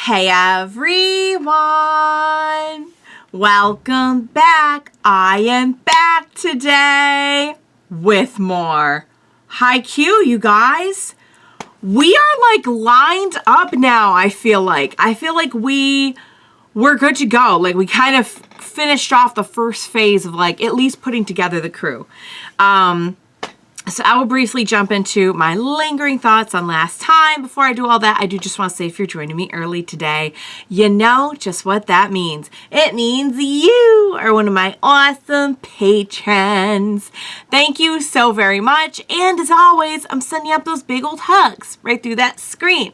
Hey everyone! Welcome back. I am back today with more Haikyu, you guys. We are like lined up now, I feel like. we're good to go. Like we kind of finished off the first phase of like at least putting together the crew. So I will briefly jump into my lingering thoughts on last time. Before I do all that, I do just want to say if you're joining me early today, you know just what that means. It means you are one of my awesome patrons. Thank you so very much. And as always, I'm sending up those big old hugs right through that screen.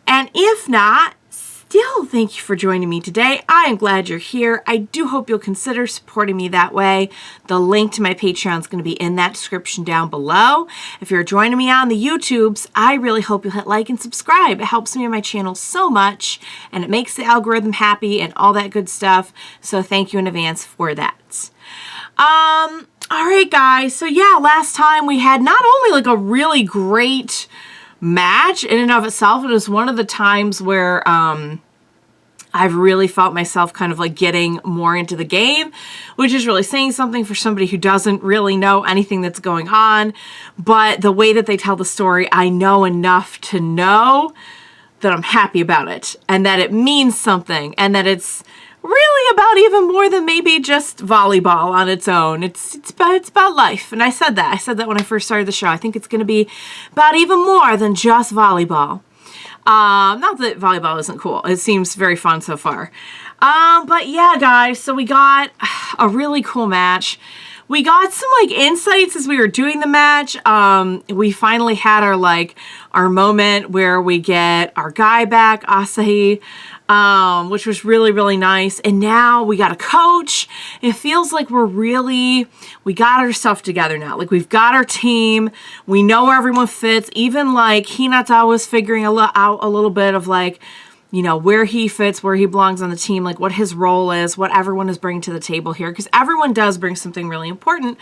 And if not, still, thank you for joining me today. I am glad you're here. I do hope you'll consider supporting me that way. The link to my Patreon is going to be in that description down below. If you're joining me on the YouTubes, I really hope you'll hit like and subscribe. It helps me and my channel so much, and it makes the algorithm happy and all that good stuff. So thank you in advance for that. All right, guys. So yeah, last time we had not only like a really great match in and of itself, it was one of the times where I've really felt myself kind of like getting more into the game, which is really saying something for somebody who doesn't really know anything that's going on. But the way that they tell the story, I know enough to know that I'm happy about it and that it means something and that it's really about even more than maybe just volleyball on its own. It's about life. And I said that when I first started the show. I think it's going to be about even more than just volleyball. Not that volleyball isn't cool. It seems very fun so far. But yeah, guys, so we got a really cool match. We got some like insights as we were doing the match. We finally had our moment where we get our guy back, Asahi, which was really, really nice. And now we got a coach. It feels like we got our stuff together now. Like we've got our team. We know where everyone fits. Even like Hinata was figuring out a little bit of like, you know, where he fits, where he belongs on the team, like what his role is, what everyone is bringing to the table here. Because everyone does bring something really important,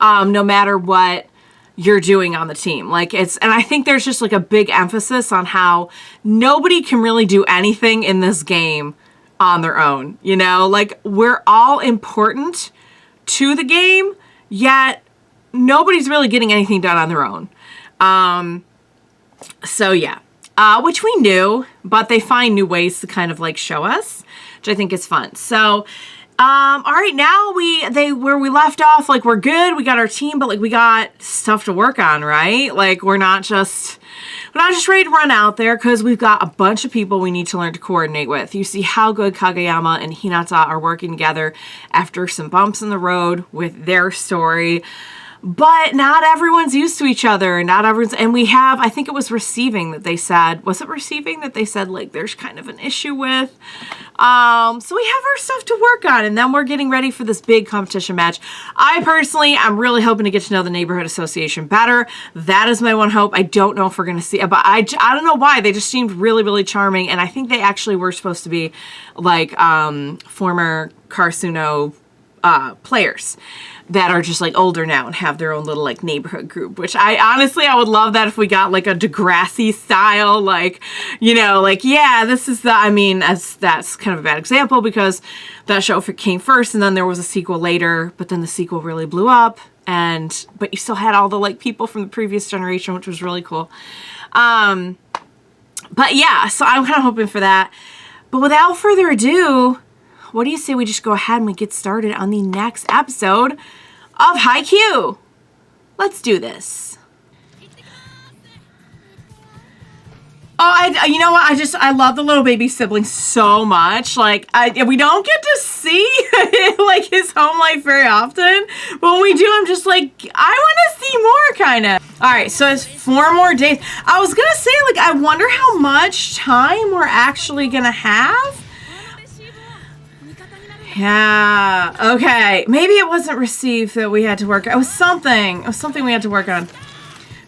no matter what you're doing on the team. And I think there's just like a big emphasis on how nobody can really do anything in this game on their own. You know, like we're all important to the game, yet nobody's really getting anything done on their own. So yeah. Which we knew, but they find new ways to kind of like show us, which I think is fun. So, all right, now where we left off, like we're good, we got our team, but like we got stuff to work on, right? Like we're not just ready to run out there because we've got a bunch of people we need to learn to coordinate with. You see how good Kageyama and Hinata are working together after some bumps in the road with their story. But not everyone's used to each other. And we have, I think it was receiving that they said, was it receiving that they said like there's kind of an issue with? So we have our stuff to work on, and then we're getting ready for this big competition match. I personally, I'm really hoping to get to know the neighborhood association better. That is my one hope. I don't know if we're going to see it, but I don't know why. They just seemed really, really charming. And I think they actually were supposed to be like former Karasuno players that are just like older now and have their own little like neighborhood group, which I would love that if we got like a Degrassi style, like, you know, like, yeah, this is that's kind of a bad example because that show came first and then there was a sequel later, but then the sequel really blew up but you still had all the like people from the previous generation, which was really cool. But yeah, so I'm kind of hoping for that. But without further ado, what do you say we just go ahead and we get started on the next episode of Haikyu? Let's do this. Oh, you know what? I love the little baby sibling so much. Like, we don't get to see like his home life very often, but when we do, I'm just like, I want to see more, kind of. All right, so it's 4 more days. I was gonna say, like, I wonder how much time we're actually gonna have. Yeah, okay. Maybe it wasn't received that we had to work. It was something we had to work on.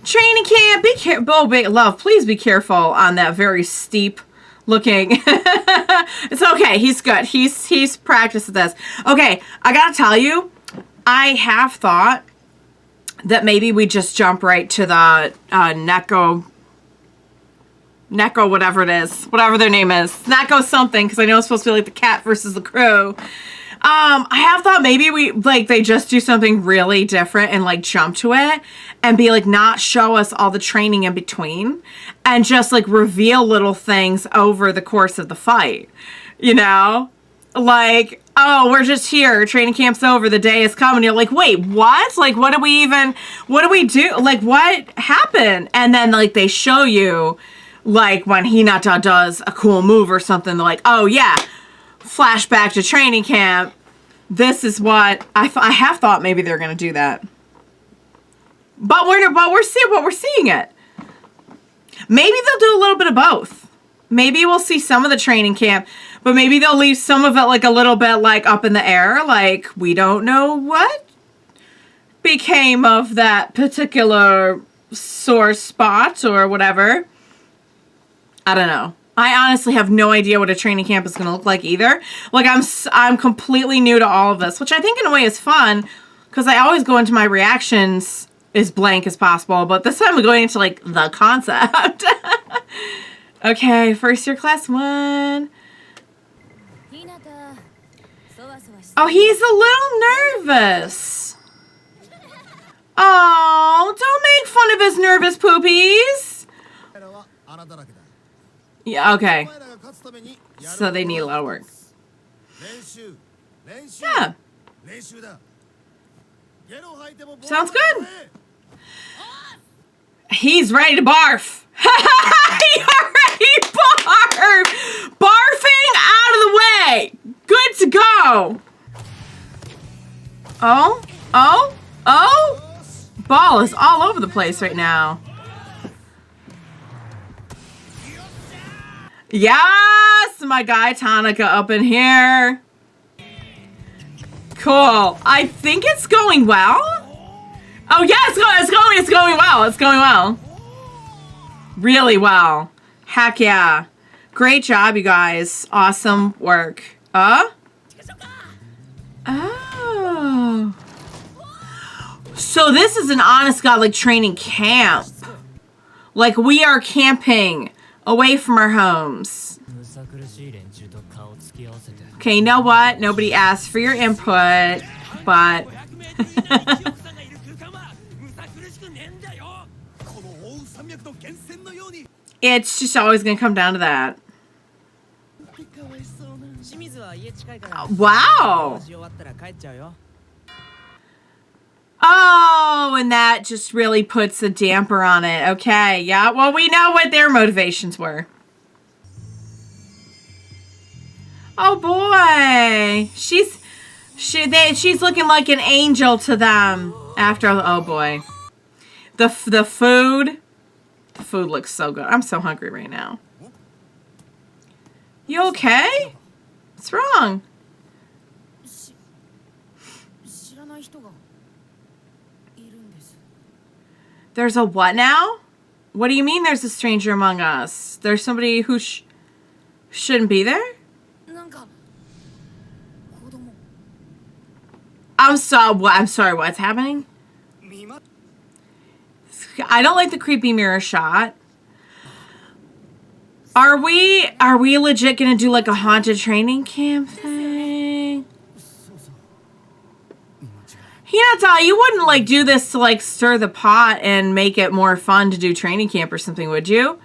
Training camp. Be careful. Love, please be careful on that very steep looking. It's okay. He's good. He's practiced at this. Okay, I gotta tell you, I have thought that maybe we just jump right to the Neko Neko, whatever it is. Whatever their name is. Neko something, because I know it's supposed to be like the cat versus the crew. I have thought maybe they just do something really different and like jump to it and be like not show us all the training in between and just like reveal little things over the course of the fight. You know? Like, oh, we're just here. Training camp's over. The day is coming. You're like, wait, what? Like, what do we do? Like, what happened? And then like they show you like when Hinata does a cool move or something, they're like, oh yeah, flashback to training camp. This is what I have thought maybe they're going to do that. But we're seeing it. Maybe they'll do a little bit of both. Maybe we'll see some of the training camp, but maybe they'll leave some of it like a little bit like up in the air. Like we don't know what became of that particular sore spot or whatever. I don't know. I honestly have no idea what a training camp is going to look like either. Like, I'm completely new to all of this, which I think in a way is fun, because I always go into my reactions as blank as possible, but this time I'm going into, like, the concept. Okay, first year class 1. Oh, he's a little nervous. Oh, don't make fun of his nervous poopies. Yeah, okay. So they need a lot of work. Yeah. Sounds good. He's ready to barf. He already barfed. Barfing out of the way. Good to go. Oh, oh, oh. Ball is all over the place right now. Yes, my guy Tanaka up in here. Cool. I think it's going well. Oh yeah, it's going well. It's going well. Really well. Heck yeah. Great job, you guys. Awesome work. Oh. So this is an honest God like training camp. Like we are camping away from our homes. Okay, you know what? Nobody asked for your input, but it's just always going to come down to that. Wow. Oh, and that just really puts a damper on it. Okay, yeah. Well, we know what their motivations were. Oh boy, she's looking like an angel to them. After oh boy, the food looks so good. I'm so hungry right now. You okay? What's wrong? There's a what now? What do you mean there's a stranger among us? There's somebody who shouldn't be there? I'm sorry, what's happening? I don't like the creepy mirror shot. Are we legit gonna do like a haunted training camp thing? Hinata, you wouldn't like do this to like stir the pot and make it more fun to do training camp or something, would you?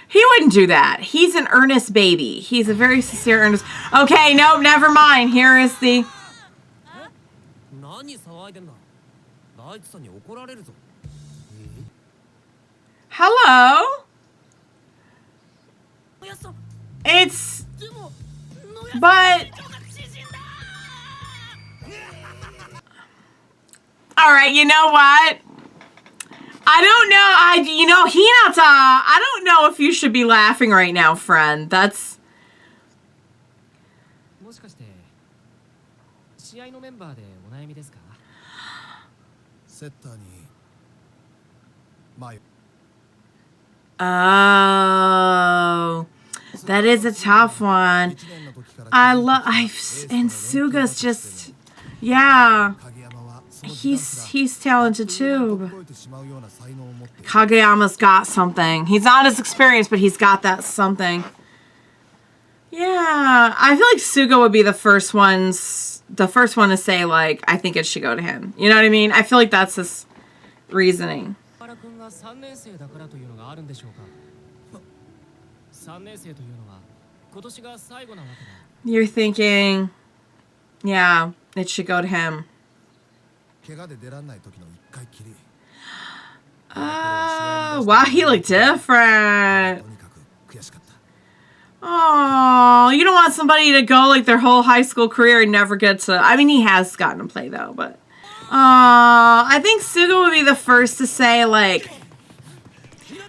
He wouldn't do that. He's an earnest baby. He's a very sincere, earnest. Okay, nope, never mind. Here is the. Hello? It's. But. Alright, you know what? I don't know. Hinata, I don't know if you should be laughing right now, friend. That's. Oh, that is a tough one. And Suga's just, yeah. He's talented too. Kageyama's got something. He's not as experienced, but he's got that something. Yeah, I feel like Suga would be the first one to say, like, I think it should go to him. You know what I mean? I feel like that's his reasoning. You're thinking, yeah, it should go to him. Wow, he looked different. Oh, you don't want somebody to go like their whole high school career and never get to... I mean, he has gotten to play, though, but... I think Suga would be the first to say, like...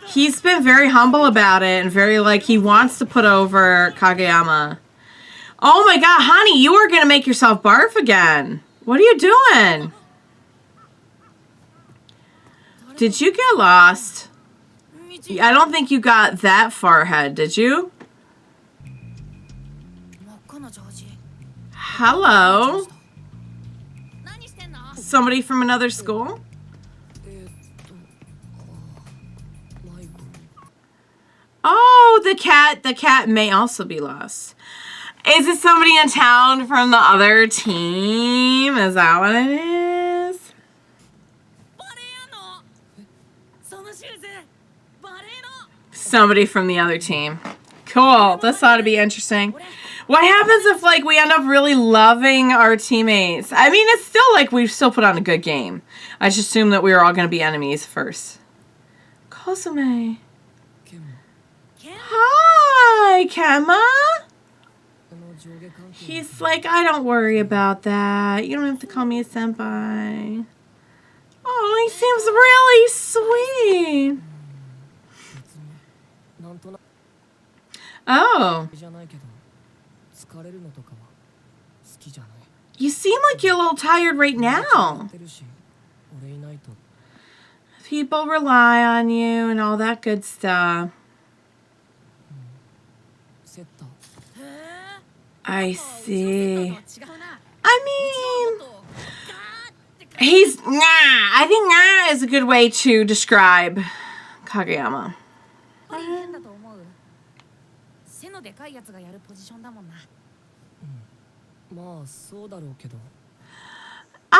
He's been very humble about it and very, like, he wants to put over Kageyama. Oh my god, honey, you are going to make yourself barf again. What are you doing? Did you get lost? I don't think you got that far ahead, did you? Hello? Somebody from another school? Oh, the cat may also be lost. Is it somebody in town from the other team? Is that what it is? Somebody from the other team. Cool. This ought to be interesting. What happens if, like, we end up really loving our teammates? I mean, it's still, like, we've still put on a good game. I just assumed that we were all going to be enemies first. Kosume. Hi, Kemma. He's like, I don't worry about that. You don't have to call me a senpai. Oh, he seems really sweet. Oh. You seem like you're a little tired right now. People rely on you and all that good stuff. I see. I mean, he's nah. I think nah is a good way to describe Kageyama. I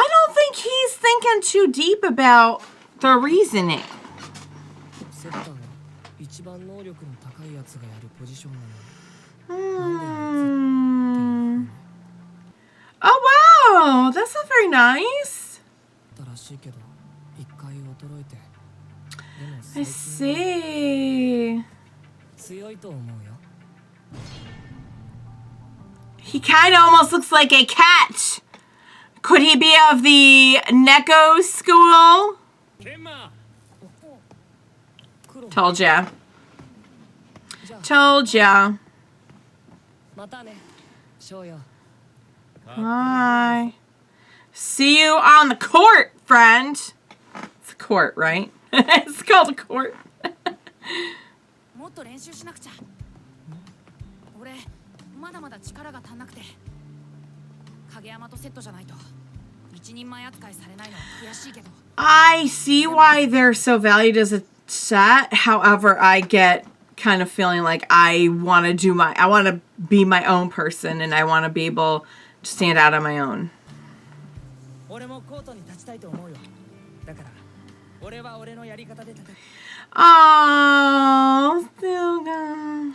don't think he's thinking too deep about the reasoning. Oh wow, that's not very nice. I see. He kind of almost looks like a cat. Could he be of the Neko school? Told ya. Told ya. Bye. See you on the court, friend. It's a court, right? It's called a court. I see why they're so valued as a set. However, I get kind of feeling like I want to be my own person and I want to be able to stand out on my own. Oh, Suga.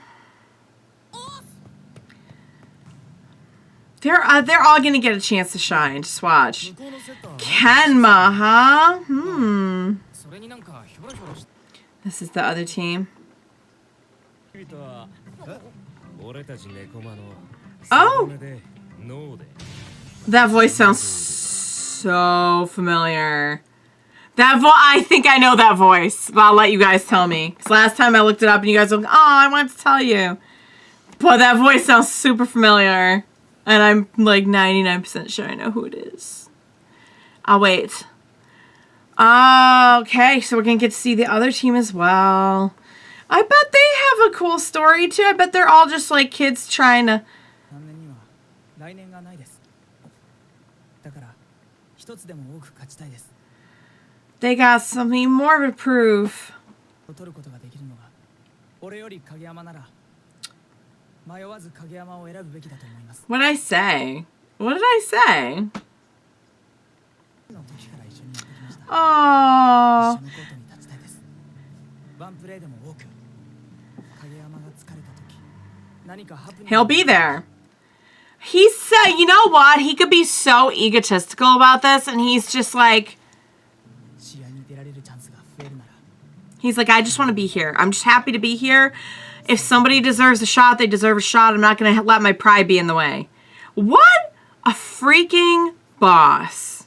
They're all gonna get a chance to shine. Just watch. Kenma, huh? This is the other team. Oh! That voice sounds so familiar. I think I know that voice. But I'll let you guys tell me. Because last time I looked it up and you guys were like, oh, I wanted to tell you. But that voice sounds super familiar. And I'm like 99% sure I know who it is. I'll wait. Okay, so we're going to get to see the other team as well. I bet they have a cool story too. I bet they're all just like kids trying to... They got something more to prove. What did I say? What did I say? Oh. He'll be there. He said, you know what? He could be so egotistical about this, and he's just like, I just want to be here. I'm just happy to be here. If somebody deserves a shot, they deserve a shot. I'm not going to let my pride be in the way. What a freaking boss.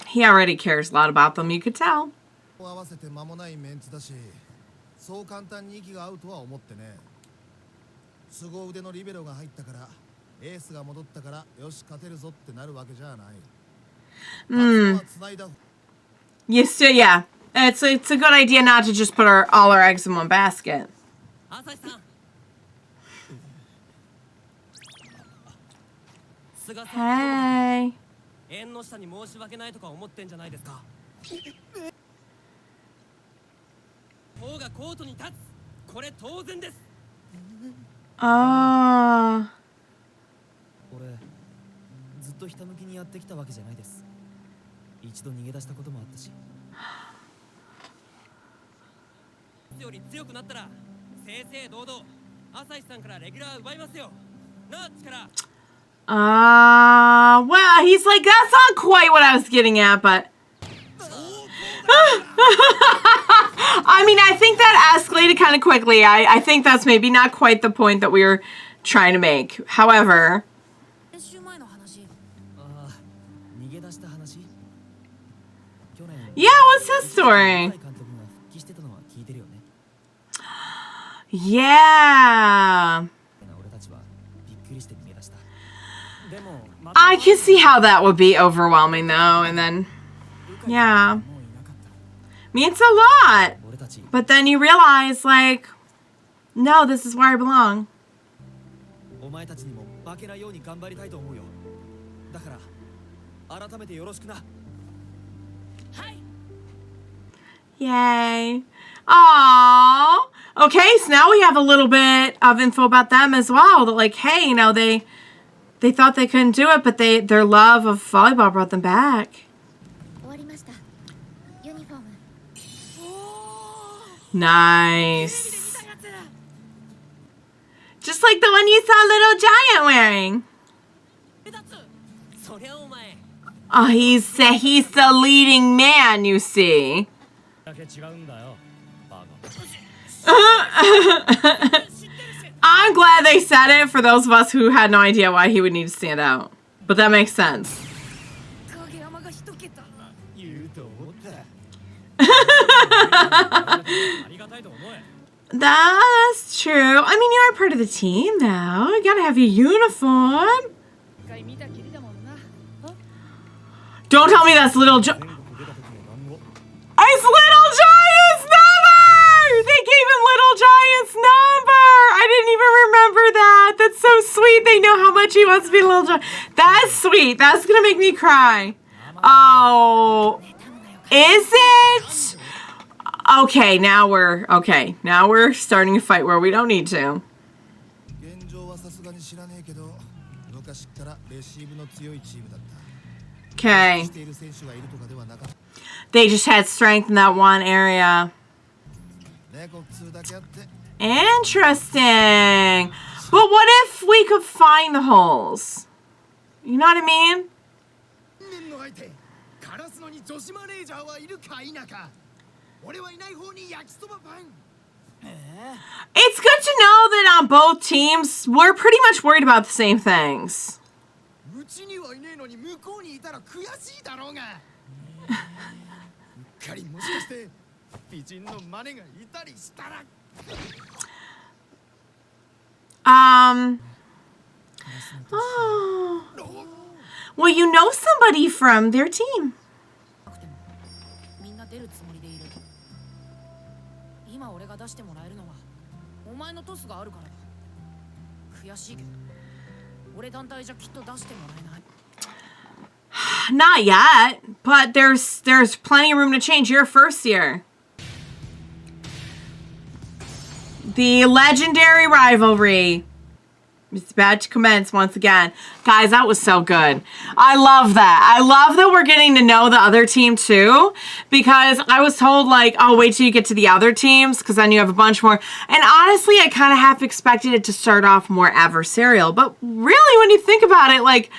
He already cares a lot about them, you could tell. Yeah. It's a good idea not to just put all our eggs in one basket. Hey. Oh. Well, he's like, that's not quite what I was getting at, but... I mean, I think that escalated kind of quickly. I think that's maybe not quite the point that we were trying to make. However... Yeah, what's his story? Yeah. I can see how that would be overwhelming, though, and then... Yeah. Means a lot. But then you realize, like, no, this is where I belong. Yay. Aww. Okay, so now we have a little bit of info about them as well. That, like, hey, you know, they thought they couldn't do it, but their love of volleyball brought them back. Nice. Just like the one you saw Little Giant wearing. Oh, he's the leading man, you see. I'm glad they said it for those of us who had no idea why he would need to stand out. But that makes sense. That's true. I mean, you're a part of the team, though. You gotta have your uniform. Don't tell me that's Little It's Little Giant's number! They gave him Little Giant's number! I didn't even remember that. That's so sweet. They know how much he wants to be Little Giant. That's sweet. That's gonna make me cry. Oh. Is it? Okay, now we're starting a fight where we don't need to. Okay. They just had strength in that one area. Interesting. But what if we could find the holes? You know what I mean? It's good to know that on both teams, we're pretty much worried about the same things. Oh. Well, you know somebody from their team. Not yet, but there's plenty of room to change. You're first year. The legendary rivalry is about to commence once again. Guys, that was so good. I love that. I love that we're getting to know the other team too, because I was told like, oh, wait till you get to the other teams because then you have a bunch more. And honestly, I kind of half expected it to start off more adversarial. But really, when you think about it, like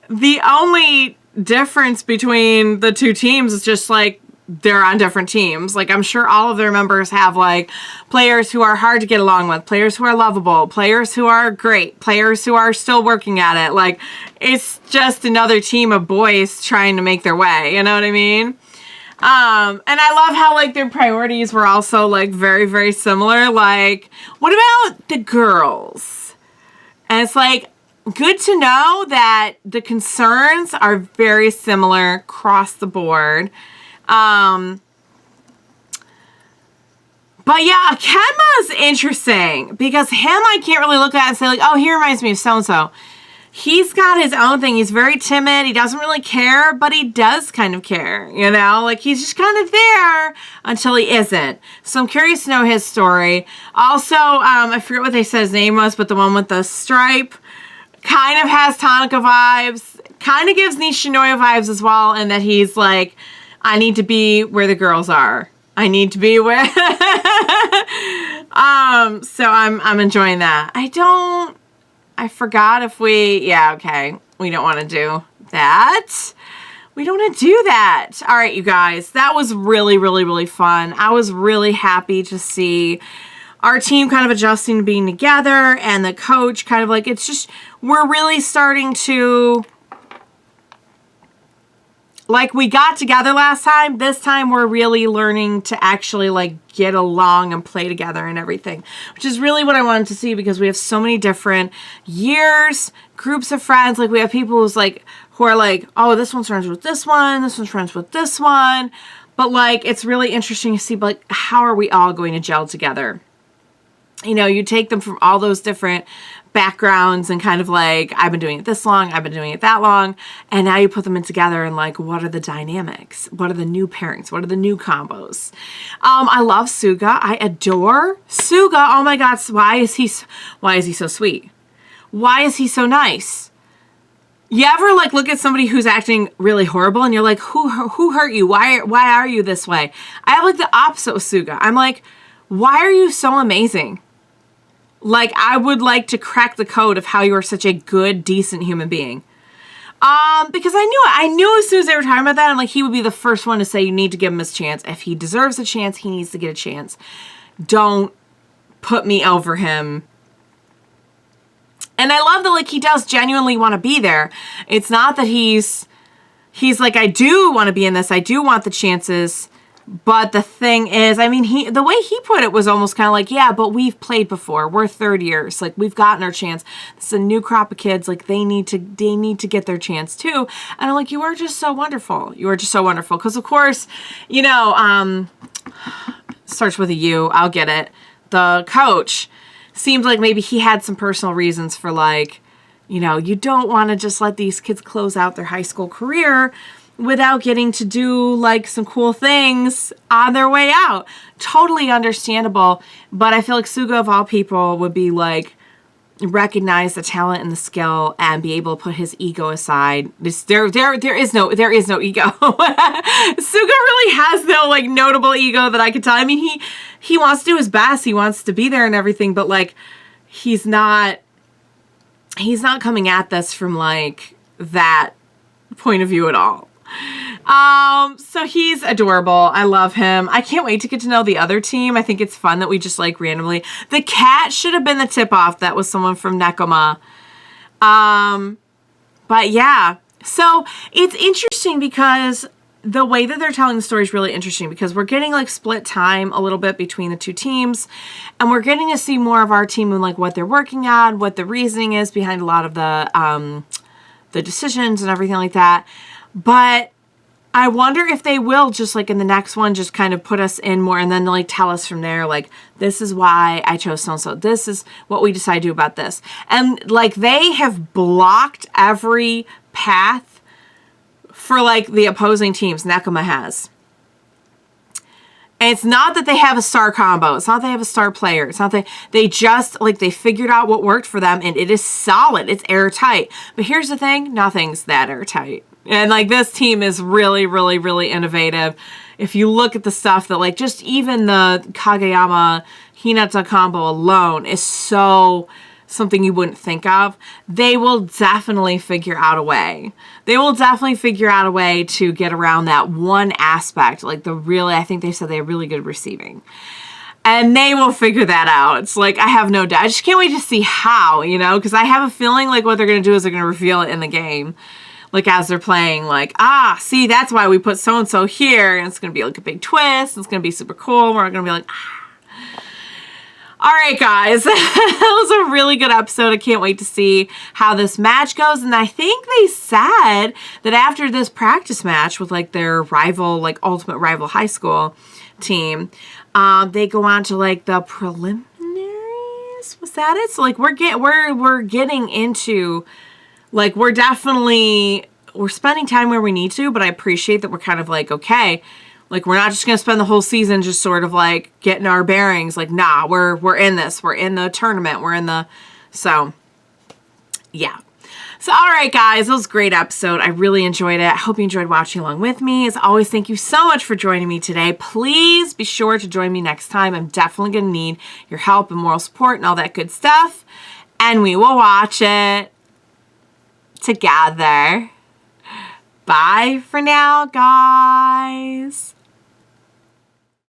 the only difference between the two teams is just like they're on different teams. Like, I'm sure all of their members have like players who are hard to get along with, players who are lovable, players who are great, players who are still working at it. Like, it's just another team of boys trying to make their way. You know what I mean? And I love how like their priorities were also like very, very similar. Like, what about the girls? And it's like, good to know that the concerns are very similar across the board. But yeah, Kenma's interesting because him I can't really look at and say like, oh, he reminds me of so-and-so. He's got his own thing. He's very timid. He doesn't really care, but he does kind of care, you know? Like, he's just kind of there until he isn't. So I'm curious to know his story. Also, I forget what they said his name was, but the one with the stripe kind of has Tanaka vibes. Kind of gives Nishinoya vibes as well, in that he's like, I need to be where the girls are. I need to be where so I'm enjoying that. I forgot if yeah, okay. We don't want to do that. We don't want to do that. All right, you guys. That was really, really, really fun. I was really happy to see our team kind of adjusting to being together, and the coach kind of like, it's just, we're really starting to, like, we got together last time. This time we're really learning to actually like get along and play together and everything, which is really what I wanted to see, because we have so many different years, groups of friends. Like, we have people who are like, oh, this one's friends with this one, this one's friends with this one. But like, it's really interesting to see like, how are we all going to gel together? You know, you take them from all those different backgrounds and kind of like, I've been doing it this long, I've been doing it that long, and now you put them in together and like, what are the dynamics? What are the new pairings? What are the new combos? I love Suga. I adore Suga. Oh my God, why is he so sweet? Why is he so nice? You ever like look at somebody who's acting really horrible and you're like, who hurt you? Why are you this way? I have like the opposite with Suga. I'm like, why are you so amazing? Like, I would like to crack the code of how you are such a good, decent human being. Because I knew it. I knew as soon as they were talking about that, I'm like, he would be the first one to say you need to give him his chance. If he deserves a chance, he needs to get a chance. Don't put me over him. And I love that, like, he does genuinely want to be there. It's not that he's like, I do want to be in this. I do want the chances. But the thing is, I mean, the way he put it was almost kind of like, yeah, but we've played before. We're third years. Like, we've gotten our chance. This is a new crop of kids. Like, they need to get their chance too. And I'm like, you are just so wonderful. You are just so wonderful. Because, of course, you know, starts with a U. I'll get it. The coach seemed like maybe he had some personal reasons for, like, you know, you don't want to just let these kids close out their high school career without getting to do like some cool things on their way out. Totally understandable. But I feel like Suga of all people would be like, recognize the talent and the skill and be able to put his ego aside. There is no ego. Suga really has no like notable ego that I could tell. I mean, he wants to do his best. He wants to be there and everything, but like, he's not coming at this from like that point of view at all. So he's adorable. I love him. I can't wait to get to know the other team. I think it's fun that we just like randomly. The cat should have been the tip-off. That was someone from Nekoma. But yeah. So it's interesting because the way that they're telling the story is really interesting, because we're getting like split time a little bit between the two teams, and we're getting to see more of our team and like what they're working on, what the reasoning is behind a lot of the decisions and everything like that. But I wonder if they will just like in the next one, just kind of put us in more and then like tell us from there, like, this is why I chose so-and-so. This is what we decide to do about this. And like they have blocked every path for like the opposing teams Nekoma has. And it's not that they have a star combo. It's not they have a star player. It's not that they just, like, they figured out what worked for them, and it is solid. It's airtight. But here's the thing. Nothing's that airtight. And, like, this team is really, really, really innovative. If you look at the stuff that, like, just even the Kageyama Hinata combo alone is so something you wouldn't think of, they will definitely figure out a way. They will definitely figure out a way to get around that one aspect. Like I think they said they have really good receiving. And they will figure that out. It's like, I have no doubt. I just can't wait to see how, you know, because I have a feeling like what they're going to do is they're going to reveal it in the game. Like as they're playing, like, see, that's why we put so-and-so here. And it's going to be like a big twist. It's going to be super cool. We're going to be like, All right, guys, that was a really good episode. I can't wait to see how this match goes. And I think they said that after this practice match with like their rival, like ultimate rival high school team, they go on to like the preliminaries. Was that it? So like we're getting into, like, we're spending time where we need to, but I appreciate that we're kind of like, okay, like, we're not just going to spend the whole season just sort of, like, getting our bearings. Like, nah, we're in this. We're in the tournament. So, yeah. So, all right, guys. That was a great episode. I really enjoyed it. I hope you enjoyed watching along with me. As always, thank you so much for joining me today. Please be sure to join me next time. I'm definitely going to need your help and moral support and all that good stuff. And we will watch it together. Bye for now, guys.